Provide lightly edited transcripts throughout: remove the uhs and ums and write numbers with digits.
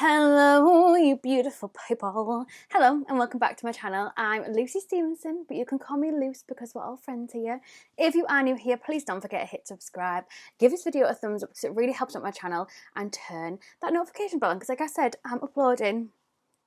Hello, you beautiful people. Hello and welcome back to my channel. I'm Lucy Stephenson, but you can call me Luce because we're all friends here. If you are new here, please don't forget to hit subscribe. Give this video a thumbs up because it really helps out my channel, and turn that notification bell on because, like I said, I'm uploading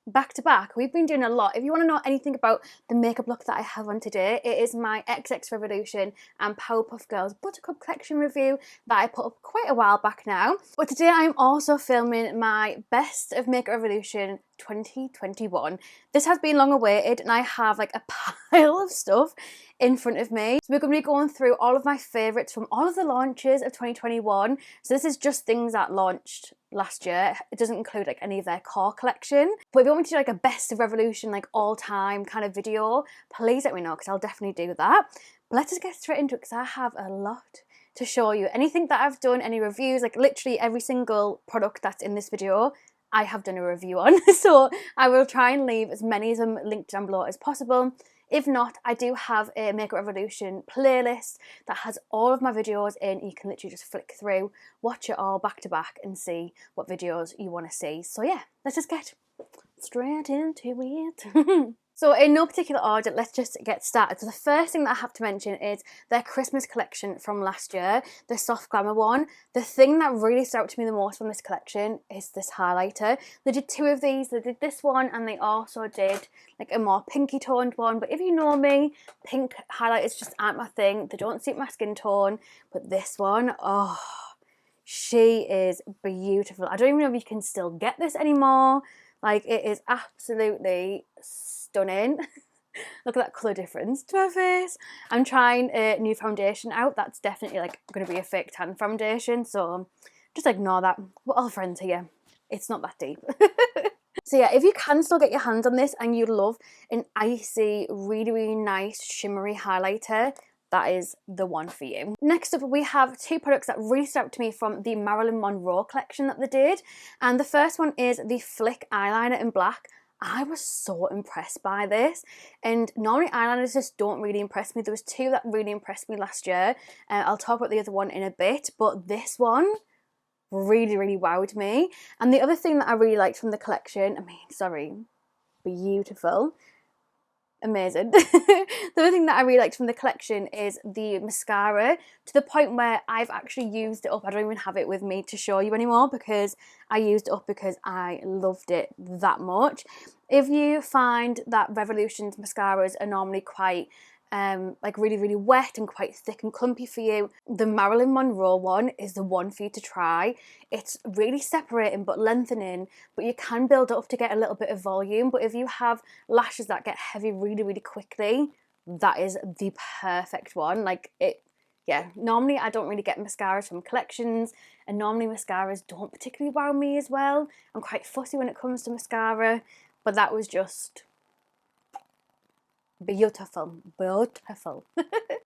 back to back. We've been doing a lot. If you want to know anything about the makeup look that I have on today, it is my XX Revolution and Powerpuff Girls Buttercup collection review that I put up quite a while back now. But today I'm also filming my Best of Makeup Revolution 2021. This has been long awaited and I have like a pile of stuff in front of me. So we're going to be going through all of my favourites from all of the launches of 2021. So this is just things that launched last year. It doesn't include like any of their core collection. But if you want me to do like a Best of Revolution, like all time kind of video, please let me know because I'll definitely do that. But let's just get straight into it because I have a lot to show you. Anything that I've done, any reviews, like literally every single product that's in this video, I have done a review on. So I will try and leave as many of them linked down below as possible. If not, I do have a Makeup Revolution playlist that has all of my videos in. You can literally just flick through, watch it all back to back and see what videos you want to see. So yeah, let's just get straight into it. So in no particular order, let's just get started. So the first thing that I have to mention is their Christmas collection from last year, the Soft Glamour one. The thing that really stood out to me the most from this collection is this highlighter. They did two of these. They did this one and they also did like a more pinky toned one. But if you know me, pink highlighters just aren't my thing. They don't suit my skin tone. But this one, oh, she is beautiful. I don't even know if you can still get this anymore. Like, it is absolutely stunning. Look at that colour difference to my face. I'm trying a new foundation out. That's definitely like going to be a fake tan foundation. So just ignore that. We're all friends here. It's not that deep. So yeah, if you can still get your hands on this and you love an icy, really, really nice shimmery highlighter, that is the one for you. Next up, we have two products that really stood out to me from the Marilyn Monroe collection that they did. And the first one is the Flick eyeliner in black. I was so impressed by this, and normally eyeliners just don't really impress me. There was two that really impressed me last year. I'll talk about the other one in a bit, but this one really, really wowed me. And the other thing that I really liked from the collection, beautiful. Amazing. The other thing that I really liked from the collection is the mascara, to the point where I've actually used it up. I don't even have it with me to show you anymore because I used it up because I loved it that much. If you find that Revolution's mascaras are normally quite like really, really wet and quite thick and clumpy for you, the Marilyn Monroe one is the one for you to try. It's really separating but lengthening, but you can build it up to get a little bit of volume. But if you have lashes that get heavy really, really quickly, that is the perfect one. Like it, yeah, normally I don't really get mascaras from collections, and normally mascaras don't particularly wow me as well. I'm quite fussy when it comes to mascara, but that was just beautiful, beautiful.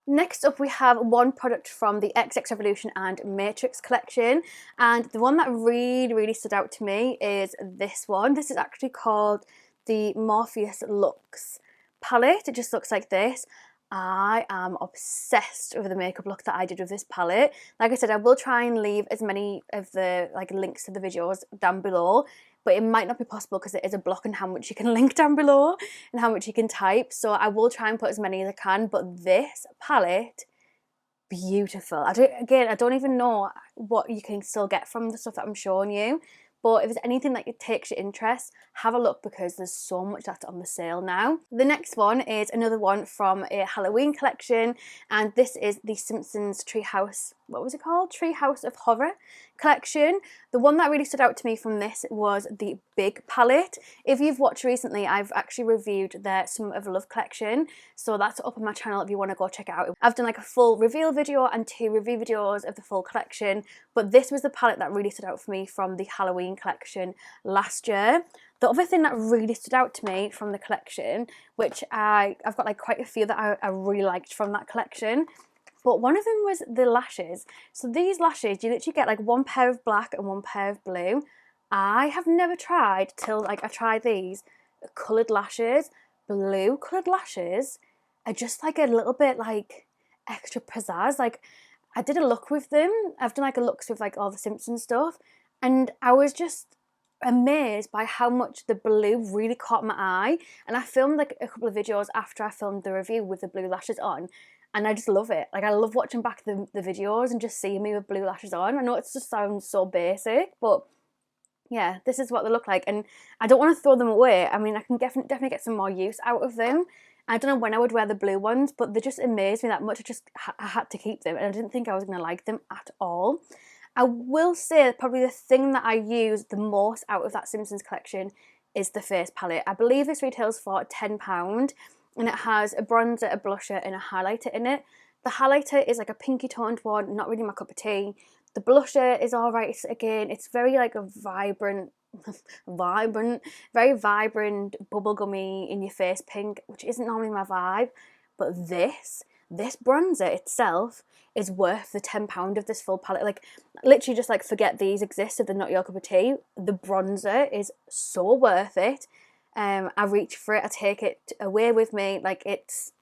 Next up, we have one product from the XX Revolution and Matrix collection, and the one that really, really stood out to me is this one. This is actually called the Morpheus Luxe palette. It just looks like this. I am obsessed with the makeup look that I did with this palette. Like I said, I will try and leave as many of the like links to the videos down below, but it might not be possible because it is a block on how much you can link down below and how much you can type. So I will try and put as many as I can, but this palette, beautiful. I don't even know what you can still get from the stuff that I'm showing you. But if there's anything that takes your interest, have a look because there's so much that's on the sale now. The next one is another one from a Halloween collection, and this is the Simpsons Treehouse, what was it called? Treehouse of Horror collection. The one that really stood out to me from this was the Big palette. If you've watched recently, I've actually reviewed their Summer of Love collection, so that's up on my channel if you want to go check it out. I've done like a full reveal video and two review videos of the full collection, but this was the palette that really stood out for me from the Halloween collection last year. The other thing that really stood out to me from the collection, which I've got like quite a few that I really liked from that collection, but one of them was the lashes. So these lashes, you literally get like one pair of black and one pair of blue. I have never tried till like I tried these coloured lashes. Blue coloured lashes are just like a little bit like extra pizzazz. Like I did a look with them. I've done like a looks with like all the Simpsons stuff, and I was just amazed by how much the blue really caught my eye, and I filmed like a couple of videos after I filmed the review with the blue lashes on, and I just love it. Like, I love watching back the videos and just seeing me with blue lashes on. I know it just sounds so basic, but yeah, this is what they look like, and I don't want to throw them away. I mean, I can definitely get some more use out of them. I don't know when I would wear the blue ones, but they just amazed me that much. I had to keep them, and I didn't think I was going to like them at all. I will say probably the thing that I use the most out of that Simpsons collection is the face palette. I believe this retails for £10, and it has a bronzer, a blusher and a highlighter in it. The highlighter is like a pinky toned one, not really my cup of tea. The blusher is alright again. It's very like a vibrant, very vibrant, bubblegummy in your face pink, which isn't normally my vibe. But this bronzer itself is worth the £10 of this full palette. Like, literally just like forget these exist if they're not your cup of tea. The bronzer is so worth it. I reach for it, I take it away with me. Like, it's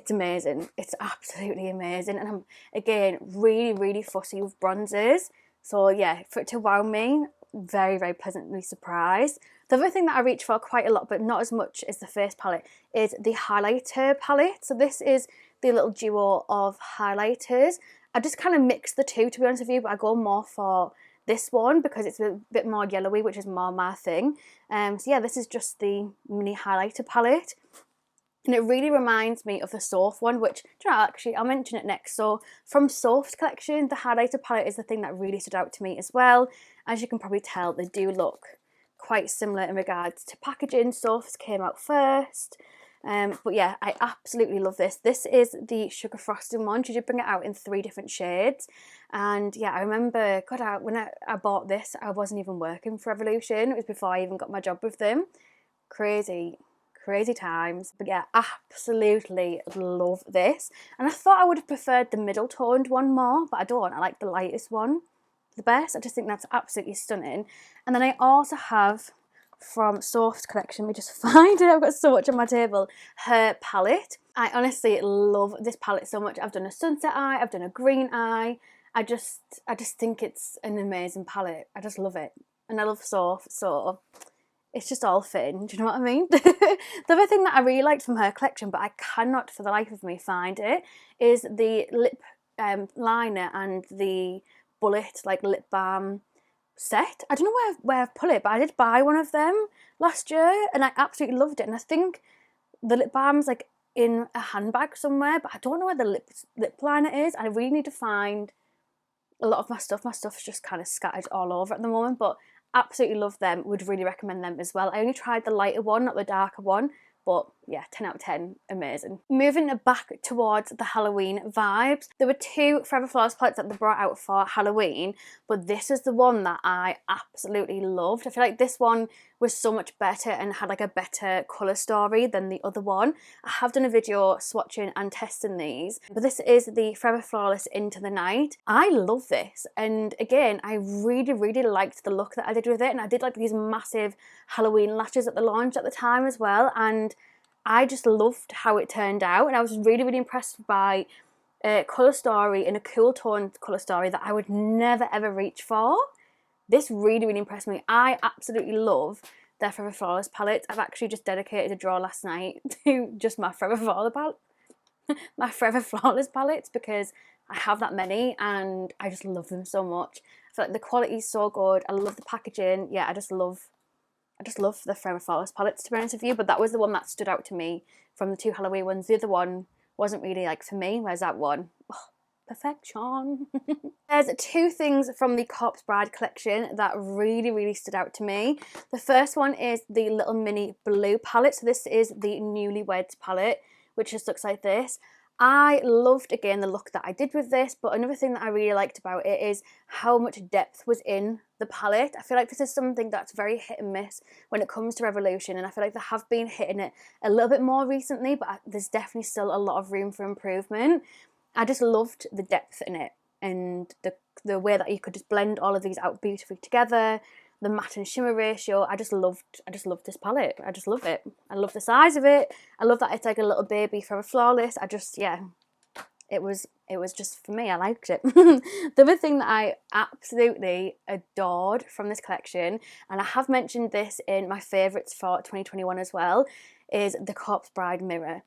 amazing. It's absolutely amazing. And I'm, again, really fussy with bronzers. So yeah, for it to wow me, very pleasantly surprised. The other thing that I reach for quite a lot, but not as much as the face palette, is the highlighter palette. So this is the little duo of highlighters. I just kind of mix the two, to be honest with you, but I go more for this one because it's a bit more yellowy, which is more my thing. So yeah, this is just the mini highlighter palette. And it really reminds me of the Soft one, which, you know, actually, I'll mention it next. So from Soft collection, the highlighter palette is the thing that really stood out to me as well. As you can probably tell, they do look quite similar in regards to packaging. Softs came out first. But yeah, I absolutely love this. This is the Sugar Frosting one. She did bring it out in 3 different shades. And yeah, I remember, God, when I bought this, I wasn't even working for Revolution. It was before I even got my job with them. Crazy times. But yeah, absolutely love this. And I thought I would have preferred the middle toned one more, but I don't. I like the lightest one the best. I just think that's absolutely stunning. And then I also have from Soft collection, we just find it, I've got so much on my table, her palette. I honestly love this palette so much. I've done a sunset eye, I've done a green eye. I just think it's an amazing palette. I just love it. And I love Soft, so it's just all fitting, do you know what I mean? The other thing that I really liked from her collection, but I cannot for the life of me find it, is the lip liner and the bullet like lip balm set. I don't know where I've put it, but I did buy one of them last year and I absolutely loved it. And I think the lip balm's like in a handbag somewhere, but I don't know where the lip liner is. I really need to find a lot of my stuff. My stuff's just kind of scattered all over at the moment, but absolutely love them. Would really recommend them as well. I only tried the lighter one, not the darker one, but yeah, 10 out of 10, amazing. Moving back towards the Halloween vibes, there were 2 Forever Flawless palettes that they brought out for Halloween, but this is the one that I absolutely loved. I feel like this one was so much better and had like a better colour story than the other one. I have done a video swatching and testing these, but this is the Forever Flawless Into the Night. I love this, and again, I really liked the look that I did with it, and I did like these massive Halloween lashes at the launch at the time as well, and I just loved how it turned out, and I was really impressed by a colour story and a cool toned colour story that I would never ever reach for. This really impressed me. I absolutely love their Forever Flawless palettes. I've actually just dedicated a drawer last night to just my Forever Flawless palettes because I have that many and I just love them so much. I feel like the quality is so good. I love the packaging. Yeah, I just love the Forever Flawless palettes, to be honest with you, but that was the one that stood out to me from the 2 Halloween ones. The other one wasn't really like for me, whereas that one, oh, perfection. There's 2 things from the Corpse Bride collection that really stood out to me. The first one is the little mini blue palette. So this is the Newlyweds palette, which just looks like this. I loved, again, the look that I did with this, but another thing that I really liked about it is how much depth was in the palette. I feel like this is something that's very hit and miss when it comes to Revolution, and I feel like they have been hitting it a little bit more recently, but there's definitely still a lot of room for improvement. I just loved the depth in it and the way that you could just blend all of these out beautifully together. The matte and shimmer ratio, I just loved this palette. I just love it. I love the size of it. I love that it's like a little baby Forever Flawless. Yeah, it was just, for me, I liked it. The other thing that I absolutely adored from this collection, and I have mentioned this in my favourites for 2021 as well, is the Corpse Bride mirror.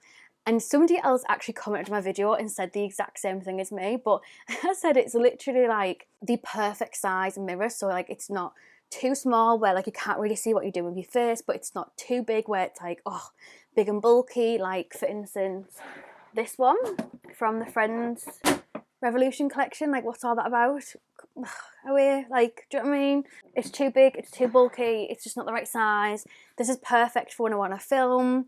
And somebody else actually commented on my video and said the exact same thing as me, but I said it's literally like the perfect size mirror, so like it's not too small where like you can't really see what you're doing with your face, but it's not too big where it's like, oh, big and bulky. Like, for instance, this one from the Friends Revolution collection, like, what's all that about? Away, like, do you know what I mean? It's too big, it's too bulky, it's just not the right size. This is perfect for when I want to film.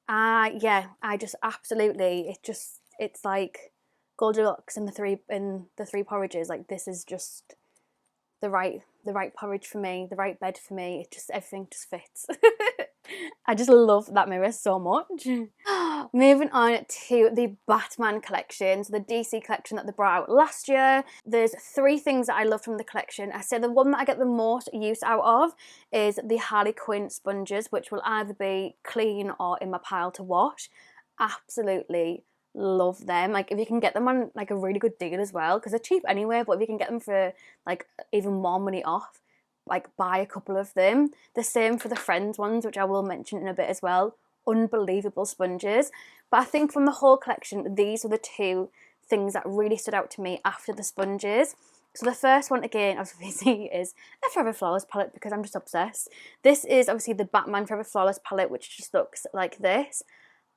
Yeah, I just absolutely, it's like Goldilocks and the three porridges. Like, this is just the right porridge for me, the right bed for me. It just, everything just fits. I just love that mirror so much. Moving on to the Batman collection, so the DC collection that they brought out last year. There's 3 things that I love from the collection. I say the one that I get the most use out of is the Harley Quinn sponges, which will either be clean or in my pile to wash. Absolutely love them. Like, if you can get them on like a really good deal as well, because they're cheap anyway, but if you can get them for like even more money off, like, buy a couple of them. The same for the Friends ones, which I will mention in a bit as well. Unbelievable sponges. But I think from the whole collection, these are the 2 things that really stood out to me after the sponges. So the first one, again, obviously, is a Forever Flawless palette, because I'm just obsessed. This is obviously the Batman Forever Flawless palette, which just looks like this.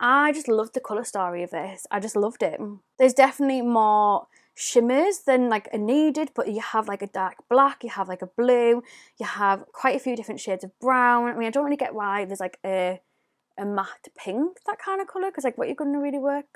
I just loved the colour story of this. I just loved it. There's definitely more shimmers than like are needed, but you have like a dark black, you have like a blue, you have quite a few different shades of brown. I mean, I don't really get why there's like a matte pink, that kind of colour, because like what you're going to really work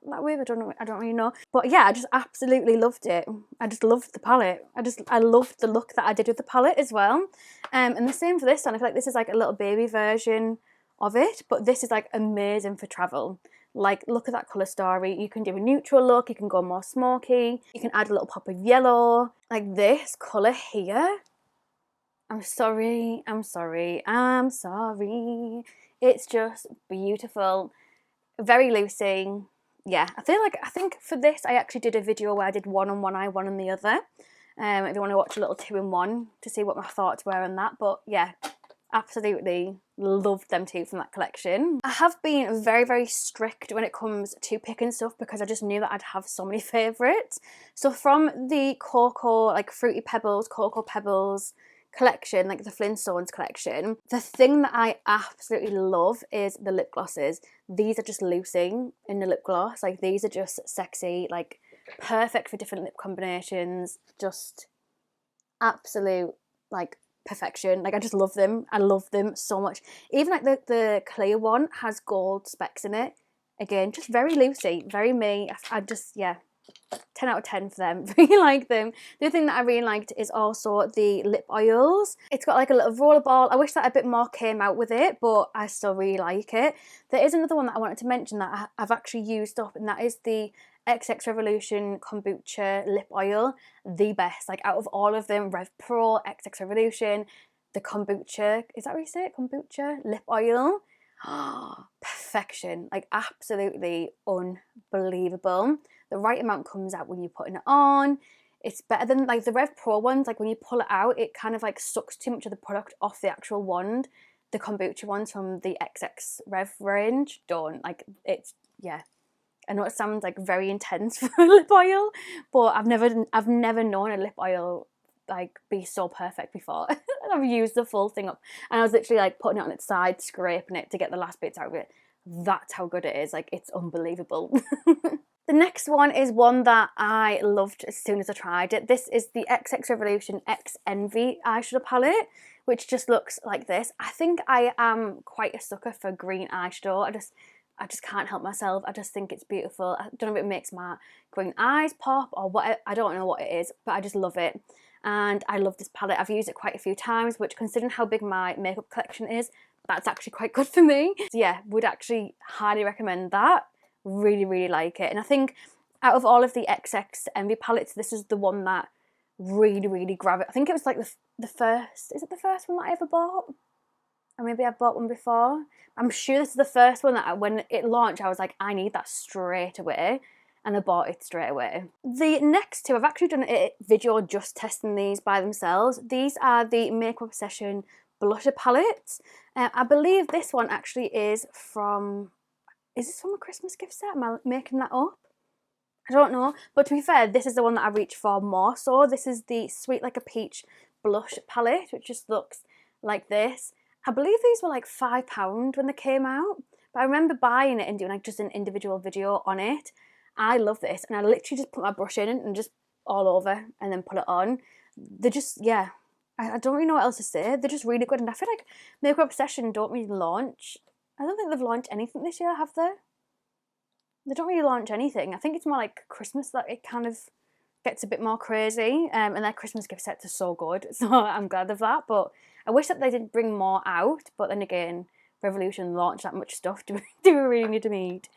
that with, I don't really know. But yeah, I just absolutely loved it. I just loved the palette. I loved the look that I did with the palette as well. And the same for this one. I feel like this is like a little baby version of it, but this is like amazing for travel. Like, look at that colour story. You can do a neutral look, you can go more smoky, you can add a little pop of yellow. Like, this colour here, I'm sorry. It's just beautiful. Very Lucy. Yeah, I think for this I actually did a video where I did one on one eye, one on the other. If you want to watch a little 2-in-1 to see what my thoughts were on that. But yeah, absolutely loved them 2 from that collection. I have been very, very strict when it comes to picking stuff, because I just knew that I'd have so many favourites. So from the Cocoa, like Fruity Pebbles, Cocoa Pebbles collection, like the Flinstones collection, the thing that I absolutely love is the lip glosses. These are just Lucy in the lip gloss. Like, these are just sexy, like perfect for different lip combinations. Just absolute, like, perfection. Like, I just love them. I love them so much. Even like the clear one has gold specks in it. Again, just very Lucy, very me. I just, yeah, 10 out of 10 for them. Really like them. The other thing that I really liked is also the lip oils. It's got like a little roller ball. I wish that a bit more came out with it, but I still really like it. There is another one that I wanted to mention that I've actually used up, and that is the XX Revolution Kombucha lip oil. The best. Like, out of all of them, Rev Pro, XX Revolution, the kombucha, is that what you say it? Kombucha lip oil. Perfection. Like, absolutely unbelievable. The right amount comes out when you're putting it on. It's better than like the Rev Pro ones. Like, when you pull it out, it kind of like sucks too much of the product off the actual wand. The kombucha ones from the XX Rev range don't. Like, it's, yeah. I know it sounds like very intense for lip oil, but I've never known a lip oil like be so perfect before. I've used the full thing up, and I was literally like putting it on its side, scraping it to get the last bits out of it. That's how good it is. Like, it's unbelievable. The next one is one that I loved as soon as I tried it. This is the XX Revolution X Envy eyeshadow palette, which just looks like this. I think I am quite a sucker for green eyeshadow. I just can't help myself. I just think it's beautiful. I don't know if it makes my green eyes pop or what. I don't know what it is, but I just love it. And I love this palette. I've used it quite a few times, which, considering how big my makeup collection is, that's actually quite good for me. So yeah, would actually highly recommend that. Really, really like it. And I think out of all of the XX Envy palettes, this is the one that really, really grabbed it. I think it was like the first, is it the first one that I ever bought? Or maybe I've bought one before. I'm sure this is the first one that when it launched, I was like, I need that straight away. and I bought it straight away. The next two, I've actually done a video just testing these by themselves. These are the Makeup Obsession blusher palettes. I believe this one actually is this from a Christmas gift set? Am I making that up? I don't know, but to be fair, this is the one that I reach for more so. This is the Sweet Like a Peach blush palette, which just looks like this. I believe these were like £5 when they came out, but I remember buying it and doing like just an individual video on it. I love this, and I literally just put my brush in and just all over and then put it on. They're just, yeah, I don't really know what else to say. They're just really good, and I feel like Makeup Obsession don't really launch. I don't think they've launched anything this year, have they? They don't really launch anything. I think it's more like Christmas that it kind of gets a bit more crazy, and their Christmas gift sets are so good, so I'm glad of that. But I wish that they did bring more out, but then again, Revolution launched that much stuff. Do we really need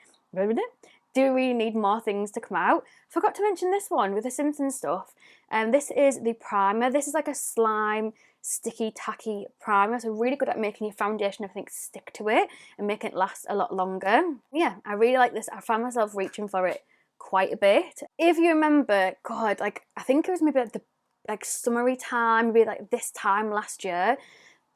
do we really need more things to come out? Forgot to mention this one with the Simpsons stuff. This is the primer. This is like a slime, sticky, tacky primer. So really good at making your foundation, I think, stick to it and making it last a lot longer. Yeah, I really like this. I found myself reaching for it quite a bit. If you remember, God, like I think it was maybe like the summery time, maybe like this time last year,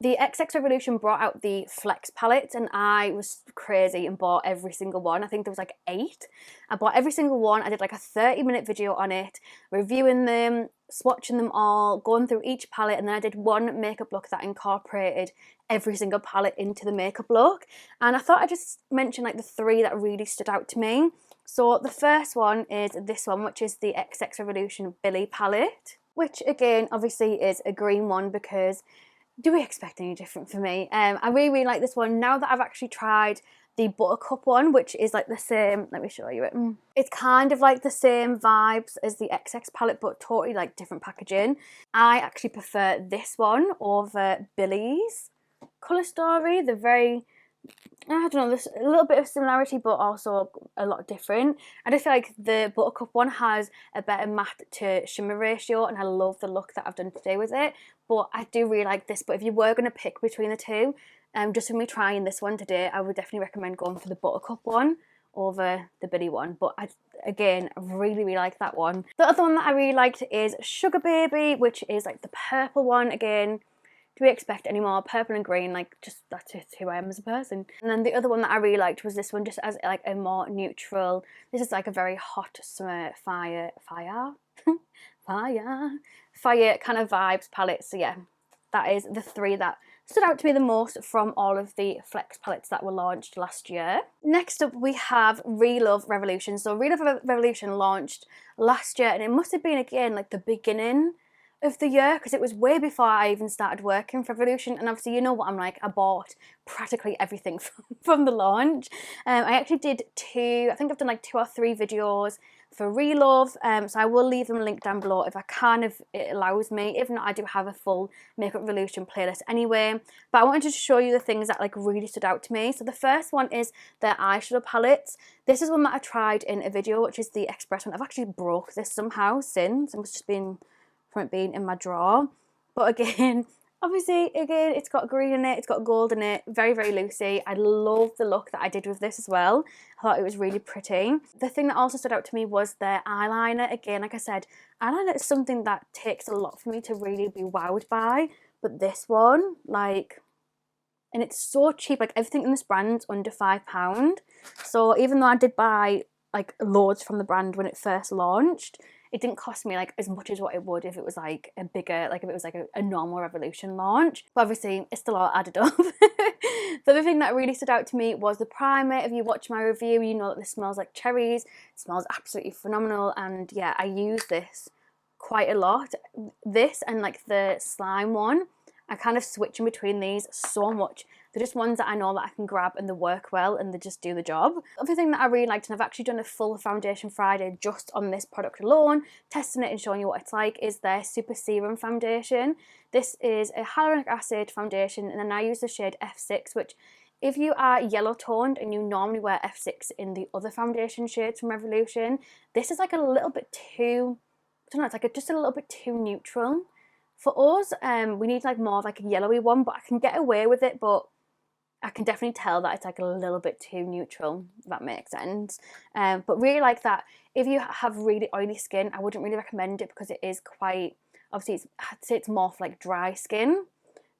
the XX Revolution brought out the Flex palettes, and I was crazy and bought every single one. I think there was like 8. I bought every single one. I did like a 30-minute video on it, reviewing them, swatching them all, going through each palette, and then I did one makeup look that incorporated every single palette into the makeup look. And I thought I'd just mention like the 3 that really stood out to me. So the first one is this one, which is the XX Revolution Billy palette, which again obviously is a green one because do we expect any different for me? I really like this one now that I've actually tried the Buttercup one, which is like the same. Let me show you it. It's kind of like the same vibes as the XX palette, but totally like different packaging. I actually prefer this one over Billy's colour story. They're very, I don't know, there's a little bit of similarity but also a lot different. I just feel like the Buttercup one has a better matte to shimmer ratio, and I love the look that I've done today with it. But I do really like this. But if you were going to pick between the two, just for me trying this one today, I would definitely recommend going for the Buttercup one over the Billy one. But again, I really like that one. The other one that I really liked is Sugar Baby, which is like the purple one. Again, do we expect any more? Purple and green, like just that's just who I am as a person. And then the other one that I really liked was this one, just as like a more neutral. This is like a very hot summer fire kind of vibes palette. So yeah, that is the 3 that stood out to me the most from all of the Flex palettes that were launched last year. Next up we have Relove Revolution. So Relove Revolution launched last year, and it must have been again like the beginning of the year, because it was way before I even started working for Revolution. And obviously you know what I'm like, I bought practically everything from the launch. I actually did 2, I think I've done like 2 or 3 videos for Relove, so I will leave them linked down below if I can, if it allows me. If not, I do have a full Makeup Revolution playlist anyway. But I wanted to show you the things that like really stood out to me. So the first one is their eyeshadow palettes. This is one that I tried in a video, which is the Express one. I've actually broke this somehow since, it must have been from it being in my drawer. But again, obviously, again, it's got green in it, it's got gold in it, very Lucy. I love the look that I did with this as well. I thought it was really pretty. The thing that also stood out to me was their eyeliner. Again, like I said, eyeliner is something that takes a lot for me to really be wowed by. But this one, like, and it's so cheap, like everything in this brand's under £5. So even though I did buy like loads from the brand when it first launched, it didn't cost me like as much as what it would if it was like a bigger, like if it was like a normal Revolution launch. But obviously it's still all added up. The other thing that really stood out to me was the primer. If you watch my review, you know that this smells like cherries. It smells absolutely phenomenal, and yeah, I use this quite a lot. This and like the slime one, I kind of switch in between these so much. They're just ones that I know that I can grab and they work well and they just do the job. The other thing that I really liked, and I've actually done a full Foundation Friday just on this product alone, testing it and showing you what it's like, is their Super Serum Foundation. This is a hyaluronic acid foundation, and then I use the shade F6, which if you are yellow toned and you normally wear F6 in the other foundation shades from Revolution, this is like a little bit too, I don't know, it's like just a little bit too neutral. For us, we need like more of like a yellowy one, but I can get away with it. But I can definitely tell that it's like a little bit too neutral, if that makes sense. But really like that, if you have really oily skin, I wouldn't really recommend it because it is quite, obviously I'd say it's more for like dry skin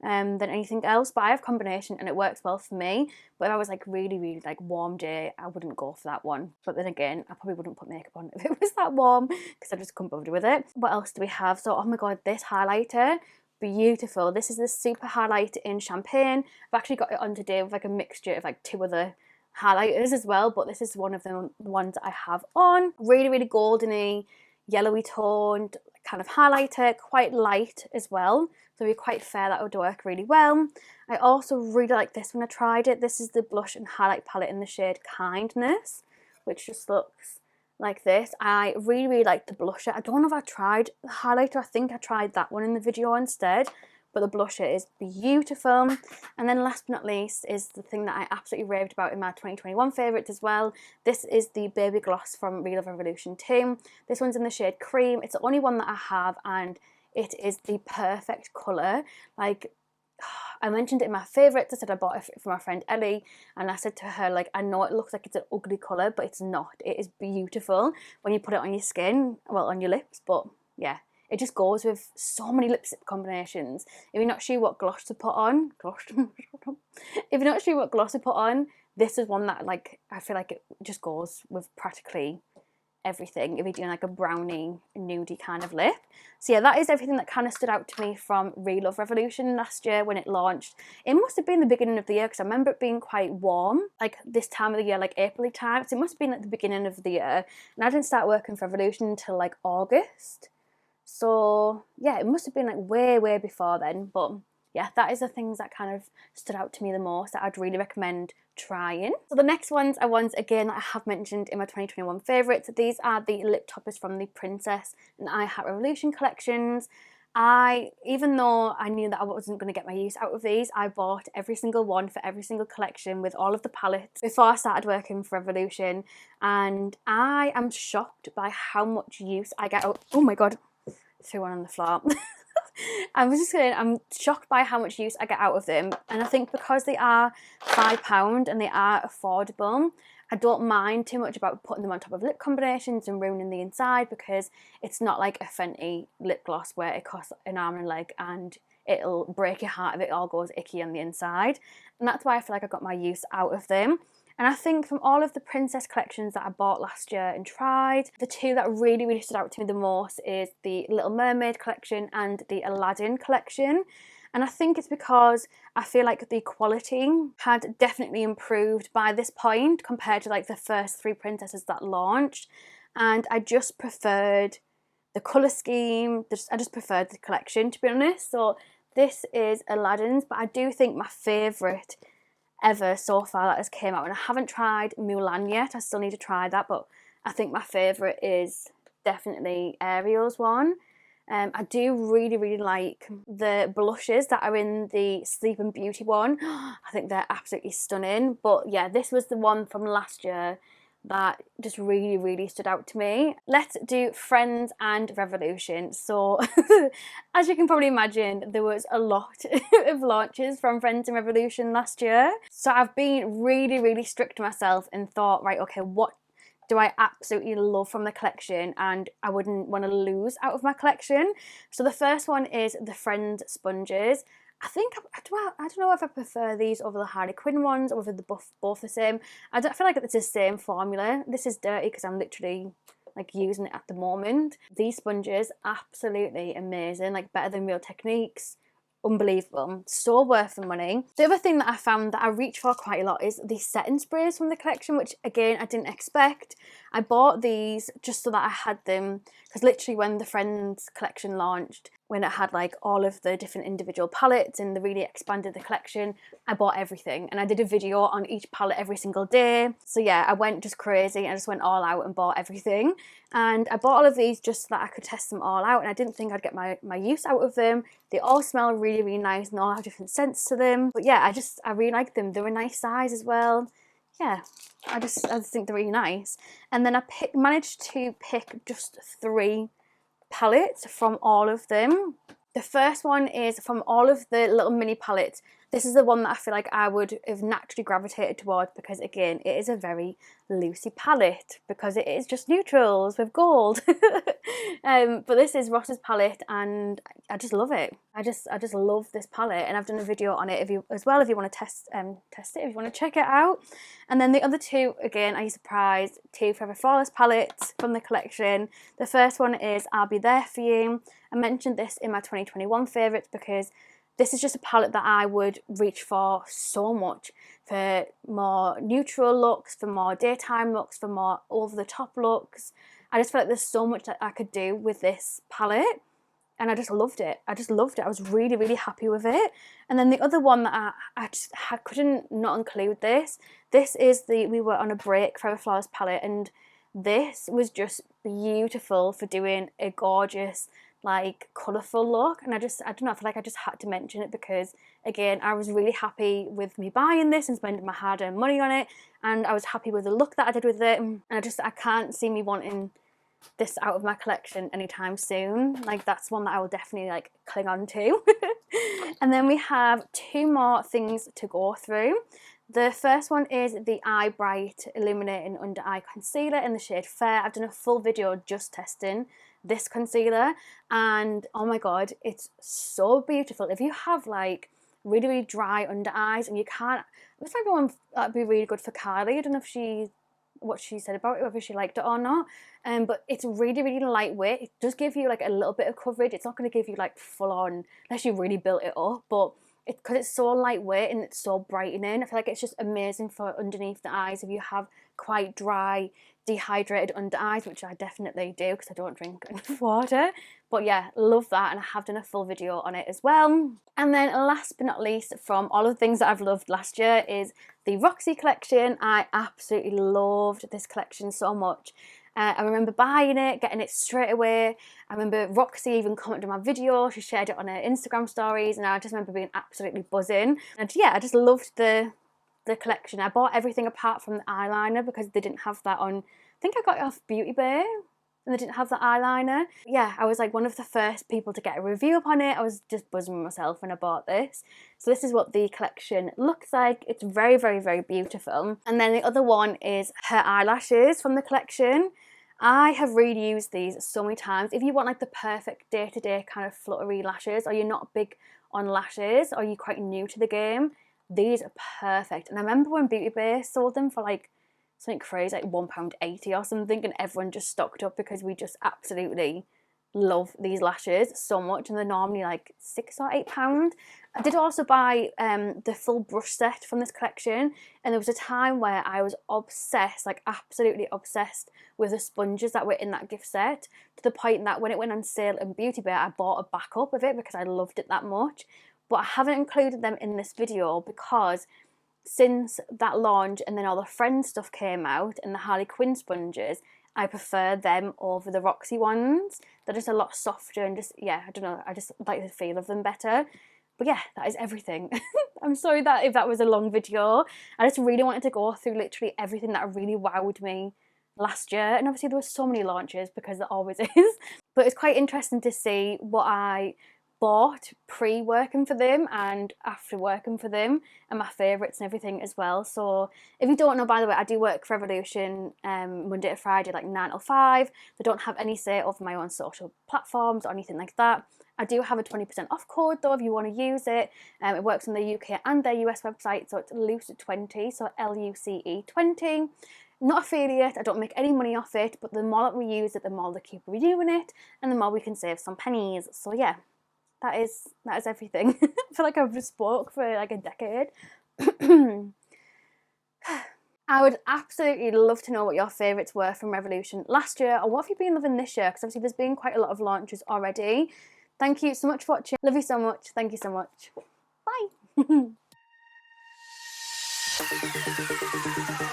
than anything else. But I have combination and it works well for me. But if I was like really like warm day, I wouldn't go for that one. But then again, I probably wouldn't put makeup on if it was that warm because I just couldn't bother with it. What else do we have? So, oh my god, this highlighter, beautiful. This is the Super Highlighter in Champagne. I've actually got it on today with like a mixture of like 2 other highlighters as well, but this is one of the ones that I have on. Really goldeny, yellowy toned kind of highlighter, quite light as well, so you're quite fair, that would work really well. I also really like this when I tried it. This is the blush and highlight palette in the shade Kindness, which just looks like this. I really like the blusher. I don't know if I tried the highlighter. I think I tried that one in the video instead, but the blusher is beautiful. And then last but not least is the thing that I absolutely raved about in my 2021 favourites as well. This is the Baby Gloss from Real Love Revolution 2. This one's in the shade Cream. It's the only one that I have and it is the perfect colour. Like, I mentioned it in my favourites. I said I bought it for my friend Ellie, and I said to her, like, I know it looks like it's an ugly colour, but it's not. It is beautiful when you put it on your skin, well, on your lips, but yeah, it just goes with so many lipstick combinations. If you're not sure what gloss to put on, if you're not sure what gloss to put on, this is one that, like, I feel like it just goes with practically everything if you're doing like a brownie nudie kind of lip. So yeah, that is everything that kind of stood out to me from Real Love Revolution last year when it launched. It must have been the beginning of the year because I remember it being quite warm, like this time of the year, like April time. So it must have been at the beginning of the year, and I didn't start working for Revolution until like August. So yeah, it must have been like way before then. But yeah, that is the things that kind of stood out to me the most that I'd really recommend trying. So the next ones are ones again that I have mentioned in my 2021 favourites. These are the lip toppers from the Princess and I Heart Revolution collections. Even though I knew that I wasn't going to get my use out of these, I bought every single one for every single collection with all of the palettes before I started working for Revolution, and I am shocked by how much use I get out. Oh my god, threw one on the floor. I'm shocked by how much use I get out of them, and I think because they are £5 and they are affordable, I don't mind too much about putting them on top of lip combinations and ruining the inside, because it's not like a Fenty lip gloss where it costs an arm and a leg and it'll break your heart if it all goes icky on the inside. And that's why I feel like I got my use out of them. And I think from all of the Princess collections that I bought last year and tried, the 2 that really stood out to me the most is the Little Mermaid collection and the Aladdin collection. And I think it's because I feel like the quality had definitely improved by this point compared to like the first 3 princesses that launched. And I just preferred the colour scheme. I just preferred the collection, to be honest. So this is Aladdin's, but I do think my favourite ever so far that has came out, and I haven't tried Mulan yet, I still need to try that, but I think my favourite is definitely Ariel's one. I do really like the blushes that are in the Sleep and Beauty one. I think they're absolutely stunning. But yeah, this was the one from last year that just really stood out to me. Let's do Friends and Revolution. So as you can probably imagine, there was a lot of launches from Friends and Revolution last year. So I've been really strict to myself and thought, right, okay, what do I absolutely love from the collection and I wouldn't want to lose out of my collection? So the first one is the Friends sponges. I think, I don't know if I prefer these over the Harley Quinn ones or whether they're both the same. I don't feel like it's the same formula. This is dirty because I'm literally like using it at the moment. These sponges, absolutely amazing, like better than Real Techniques. Unbelievable, so worth the money. The other thing that I found that I reach for quite a lot is the setting sprays from the collection, which again I didn't expect. I bought these just so that I had them, because literally when the Friends collection launched, when it had like all of the different individual palettes and they really expanded the collection, I bought everything and I did a video on each palette every single day. So yeah, I went just crazy. I just went all out and bought everything, and I bought all of these just so that I could test them all out, and I didn't think I'd get my use out of them. They all smell really nice and all have different scents to them. But yeah, I really like them. They're a nice size as well. Yeah, I just think they're really nice. And then I managed to pick just 3 palettes from all of them. The first one is from all of the little mini palettes. This is the one that I feel like I would have naturally gravitated towards because, again, it is a very Lucy palette because it is just neutrals with gold. But this is Ross's palette and I just love it. I just love this palette, and I've done a video on it if you want to test it, if you want to check it out. And then the other two, again, are you surprised? Two Forever Flawless palettes from the collection. The first one is I'll Be There For You. I mentioned this in my 2021 favourites because this is just a palette that I would reach for so much, for more neutral looks, for more daytime looks, for more over-the-top looks. I just feel like there's so much that I could do with this palette, and I just loved it. I was really, really happy with it. And then the other one that I couldn't not include this. This is the We Were On A Break Forever Flawless palette, and this was just beautiful for doing a gorgeous, like, colourful look. And I don't know, I feel like I just had to mention it because, again, I was really happy with me buying this and spending my hard-earned money on it, and I was happy with the look that I did with it, and I can't see me wanting this out of my collection anytime soon. Like, that's one that I will definitely, like, cling on to. And then we have two more things to go through. The first one is the Eye Bright Illuminating Under Eye Concealer in the shade Fair. I've done a full video just testing this concealer, and oh my god, it's so beautiful. If you have like really, really dry under eyes and you can't, this might be one that'd be really good for Kylie. I don't know if what she said about it, whether she liked it or not, but it's really, really lightweight. It does give you like a little bit of coverage. It's not going to give you like full on unless you really built it up, but because it's so lightweight and it's so brightening, I feel like it's just amazing for underneath the eyes if you have quite dry, dehydrated under eyes, which I definitely do because I don't drink enough water. But yeah, love that, and I have done a full video on it as well. And then last but not least, from all of the things that I've loved last year, is the Roxy collection. I absolutely loved this collection so much. I remember buying it, getting it straight away. I remember Roxy even commented on my video. She shared it on her Instagram stories, and I just remember being absolutely buzzing. And yeah, I just loved the collection. I bought everything apart from the eyeliner because they didn't have that on. I think I got it off Beauty Bay, and they didn't have the eyeliner. Yeah, I was like one of the first people to get a review upon it. I was just buzzing with myself when I bought this. So this is what the collection looks like. It's very, very, very beautiful. And then the other one is her eyelashes from the collection. I have reused these so many times. If you want like the perfect day-to-day kind of fluttery lashes, or you're not big on lashes, or you're quite new to the game, these are perfect. And I remember when Beauty Bay sold them for like something crazy, like £1.80 or something, and everyone just stocked up because we just absolutely love these lashes so much, and they're normally like £6 or £8. I did also buy the full brush set from this collection, and there was a time where I was obsessed, like absolutely obsessed with the sponges that were in that gift set, to the point that when it went on sale in Beauty Bay, I bought a backup of it because I loved it that much. But I haven't included them in this video because since that launch and then all the Friends stuff came out and the Harley Quinn sponges, I prefer them over the Roxy ones. They're just a lot softer and just, yeah, I don't know, I just like the feel of them better. But yeah, that is everything. I'm sorry that if that was a long video. I just really wanted to go through literally everything that really wowed me last year. And obviously there were so many launches because there always is. But it's quite interesting to see what I bought pre-working for them and after working for them, and my favourites and everything as well. So if you don't know, by the way, I do work for Revolution Monday to Friday, like 9 till 5. They don't have any say over my own social platforms or anything like that. I do have a 20% off code though if you want to use it. It works on the UK and their US website, so it's Luce20, so LUCE20. Not affiliate, I don't make any money off it, but the more that we use it, the more they keep reviewing it, and the more we can save some pennies. So yeah, that is everything. I feel like I've just spoke for like a decade. I would absolutely love to know what your favourites were from Revolution last year, or what have you been loving this year, because obviously there's been quite a lot of launches already. Thank you so much for watching. Love you so much. Thank you so much. Bye.